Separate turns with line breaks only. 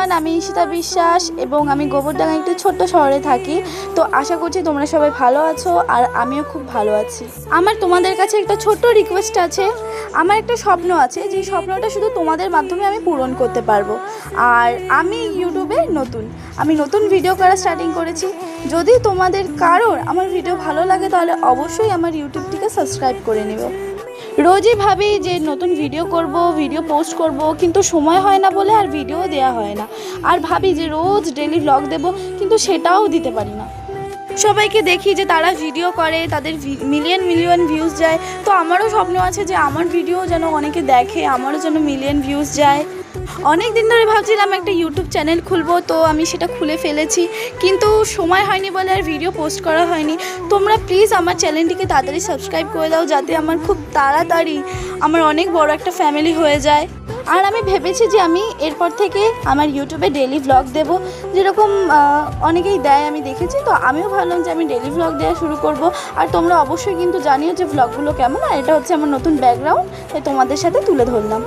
Everyone, আমি ঈশিতা বিশ্বাস এবং আমি গোবরডাঙ্গা একটি ছোট্ট শহরে থাকি। তো আশা করছি তোমরা সবাই ভালো আছো আর আমিও খুব ভালো আছি। আমার তোমাদের কাছে একটা ছোট্ট রিকোয়েস্ট আছে। আমার একটা স্বপ্ন আছে, যে স্বপ্নটা শুধু তোমাদের মাধ্যমে আমি পূরণ করতে পারবো। আর আমি ইউটিউবে নতুন ভিডিও করা স্টার্টিং করেছি। যদি তোমাদের কারোর আমার ভিডিও ভালো লাগে তাহলে অবশ্যই আমার ইউটিউবটিকে সাবস্ক্রাইব করে নেবে। রোজই ভাবি যে নতুন ভিডিও করব, ভিডিও পোস্ট করব, কিন্তু সময় হয় না বলে আর ভিডিও দেওয়া হয় না। আর ভাবি যে রোজ ডেলি ব্লগ দেব, কিন্তু সেটাও দিতে পারি না। সবাইকে দেখি যে তারা ভিডিও করে, তাদের মিলিয়ন ভিউজ যায়। তো আমারও স্বপ্ন আছে যে আমার ভিডিও যেন অনেকে দেখে, আমারও যেন মিলিয়ন ভিউজ যায়। অনেক দিন ধরে ভাবছিলাম একটা ইউটিউব চ্যানেল খুলবো, তো আমি সেটা খুলে ফেলেছি, কিন্তু সময় হয়নি বলে আর ভিডিও পোস্ট করা হয়নি। তোমরা প্লিজ আমার চ্যানেলটিকে তাড়াতাড়ি সাবস্ক্রাইব করে দাও, যাতে আমার খুব তাড়াতাড়ি আমার অনেক বড় একটা ফ্যামিলি হয়ে যায়। আর আমি ভেবেছি যে আমি এরপর থেকে আমার ইউটিউবে ডেলি ভ্লগ দেব, যেরকম অনেকেই দেয় আমি দেখেছি। তো আমিও ভাবলাম যে আমি ডেলি ভ্লগ দেওয়া শুরু করব। আর তোমরা অবশ্যই কিন্তু জানিও যে ভ্লগগুলো কেমন। আর এটা হচ্ছে আমার নতুন ব্যাকগ্রাউন্ড, তাই তোমাদের সাথে তুলে ধরলাম।